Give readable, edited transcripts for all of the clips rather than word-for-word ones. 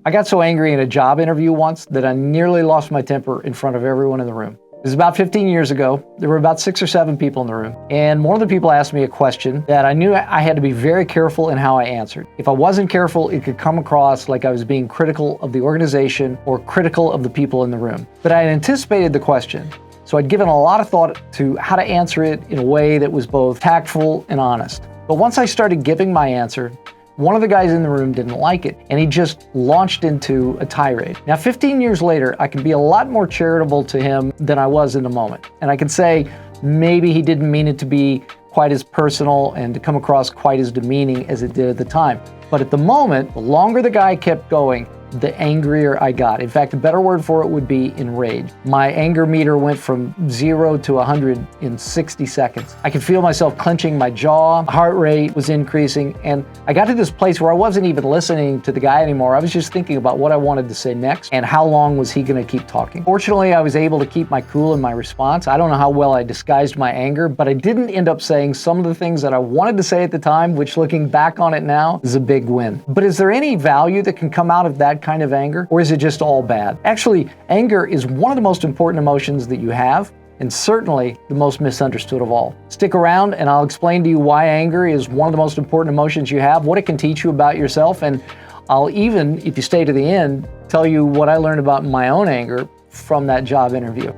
I got so angry in a job interview once that I nearly lost my temper in front of everyone in the room. It was about 15 years ago. There were about 6 or 7 people in the room. And one of the people asked me a question that I knew I had to be very careful in how I answered. If I wasn't careful, it could come across like I was being critical of the organization or critical of the people in the room. But I had anticipated the question. So I'd given a lot of thought to how to answer it in a way that was both tactful and honest. But once I started giving my answer, one of the guys in the room didn't like it, and he just launched into a tirade. Now, 15 years later, I can be a lot more charitable to him than I was in the moment. And I can say maybe he didn't mean it to be quite as personal and to come across quite as demeaning as it did at the time. But at the moment, the longer the guy kept going, the angrier I got. In fact, a better word for it would be enraged. My anger meter went from 0 to 100 in 60 seconds. I could feel myself clenching my jaw, heart rate was increasing, and I got to this place where I wasn't even listening to the guy anymore. I was just thinking about what I wanted to say next and how long was he going to keep talking. Fortunately, I was able to keep my cool in my response. I don't know how well I disguised my anger, but I didn't end up saying some of the things that I wanted to say at the time, which looking back on it now is a big win. But is there any value that can come out of that kind of anger, or is it just all bad? Actually, anger is one of the most important emotions that you have, and certainly the most misunderstood of all. Stick around and I'll explain to you why anger is one of the most important emotions you have, what it can teach you about yourself, and I'll even, if you stay to the end, tell you what I learned about my own anger from that job interview.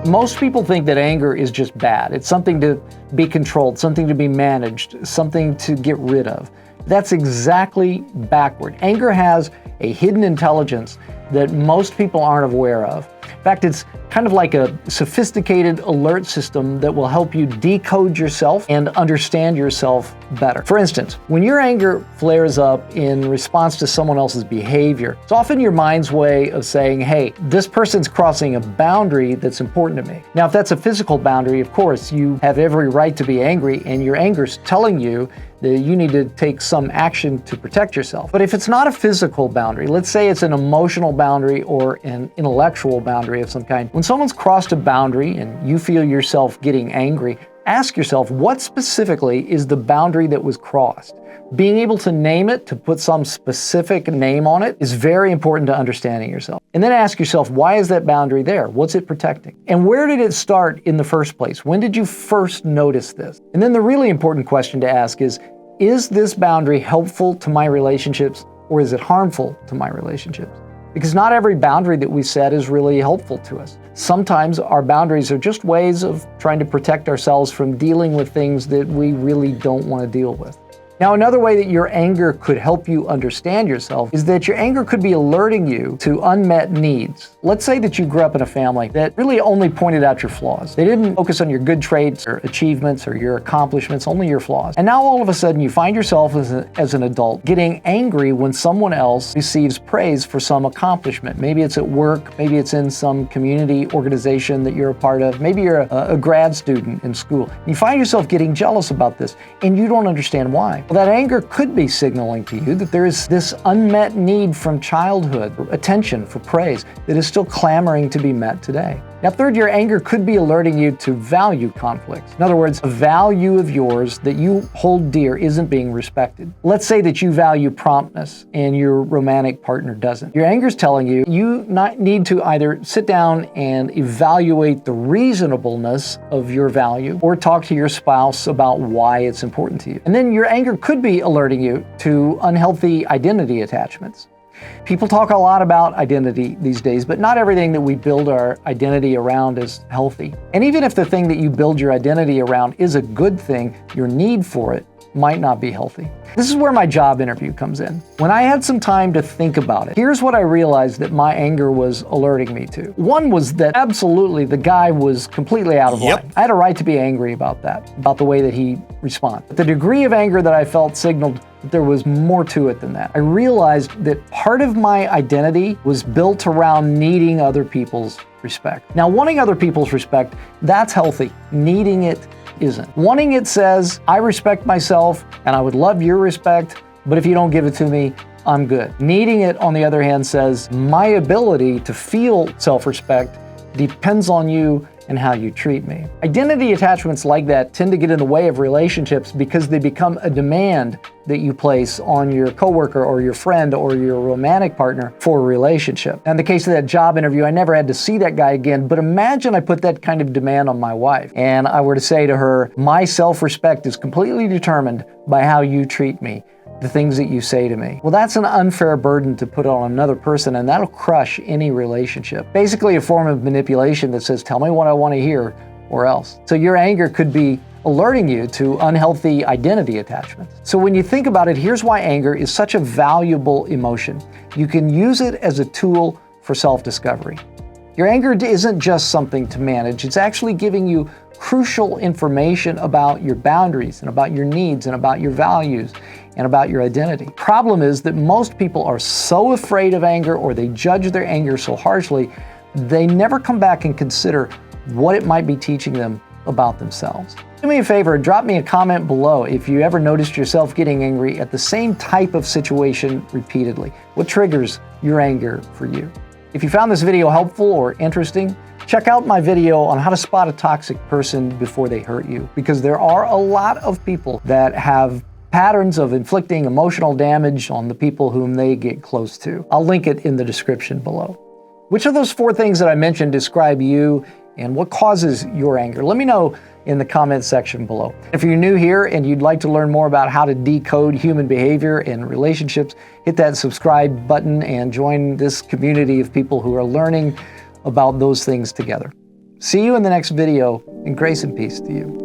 Most people think that anger is just bad. It's something to be controlled, something to be managed, something to get rid of. That's exactly backward. Anger has a hidden intelligence that most people aren't aware of. In fact, it's kind of like a sophisticated alert system that will help you decode yourself and understand yourself better. For instance, when your anger flares up in response to someone else's behavior, it's often your mind's way of saying, hey, this person's crossing a boundary that's important to me. Now, if that's a physical boundary, of course, you have every right to be angry, and your anger's telling you that you need to take some action to protect yourself. But if it's not a physical boundary, let's say it's an emotional boundary or an intellectual boundary of some kind, when someone's crossed a boundary and you feel yourself getting angry, ask yourself, what specifically is the boundary that was crossed? Being able to name it, to put some specific name on it, is very important to understanding yourself. And then ask yourself, why is that boundary there? What's it protecting? And where did it start in the first place? When did you first notice this? And then the really important question to ask is this boundary helpful to my relationships, or is it harmful to my relationships? Because not every boundary that we set is really helpful to us. Sometimes our boundaries are just ways of trying to protect ourselves from dealing with things that we really don't want to deal with. Now, another way that your anger could help you understand yourself is that your anger could be alerting you to unmet needs. Let's say that you grew up in a family that really only pointed out your flaws. They didn't focus on your good traits or achievements or your accomplishments, only your flaws. And now all of a sudden you find yourself as an adult getting angry when someone else receives praise for some accomplishment. Maybe it's at work, maybe it's in some community organization that you're a part of, maybe you're a grad student in school. You find yourself getting jealous about this and you don't understand why. Well, that anger could be signaling to you that there is this unmet need from childhood, for attention, for praise, that is still clamoring to be met today. Now, third, your anger could be alerting you to value conflicts. In other words, a value of yours that you hold dear isn't being respected. Let's say that you value promptness and your romantic partner doesn't. Your anger is telling you need to either sit down and evaluate the reasonableness of your value or talk to your spouse about why it's important to you. And then your anger could be alerting you to unhealthy identity attachments. People talk a lot about identity these days, but not everything that we build our identity around is healthy. And even if the thing that you build your identity around is a good thing, your need for it might not be healthy. This is where my job interview comes in. When I had some time to think about it, here's what I realized that my anger was alerting me to. One was that absolutely the guy was completely out of line. I had a right to be angry about that, about the way that he responded. But the degree of anger that I felt signaled that there was more to it than that. I realized that part of my identity was built around needing other people's respect. Now, wanting other people's respect, that's healthy. Needing it isn't. Wanting it says, I respect myself and I would love your respect, but if you don't give it to me, I'm good. Needing it, on the other hand, says, my ability to feel self-respect depends on you and how you treat me. Identity attachments like that tend to get in the way of relationships because they become a demand that you place on your coworker or your friend or your romantic partner for a relationship. Now, in the case of that job interview, I never had to see that guy again, but imagine I put that kind of demand on my wife and I were to say to her, my self-respect is completely determined by how you treat me, the things that you say to me. Well, that's an unfair burden to put on another person, and that'll crush any relationship. Basically a form of manipulation that says, tell me what I want to hear or else. So your anger could be alerting you to unhealthy identity attachments. So when you think about it, here's why anger is such a valuable emotion. You can use it as a tool for self-discovery. Your anger isn't just something to manage, it's actually giving you crucial information about your boundaries and about your needs and about your values and about your identity. Problem is that most people are so afraid of anger, or they judge their anger so harshly, they never come back and consider what it might be teaching them about themselves. Do me a favor, drop me a comment below if you ever noticed yourself getting angry at the same type of situation repeatedly. What triggers your anger for you? If you found this video helpful or interesting, check out my video on how to spot a toxic person before they hurt you, because there are a lot of people that have patterns of inflicting emotional damage on the people whom they get close to. I'll link it in the description below. Which of those 4 things that I mentioned describe you, and what causes your anger? Let me know in the comment section below. If you're new here and you'd like to learn more about how to decode human behavior and relationships, hit that subscribe button and join this community of people who are learning about those things together. See you in the next video, and grace and peace to you.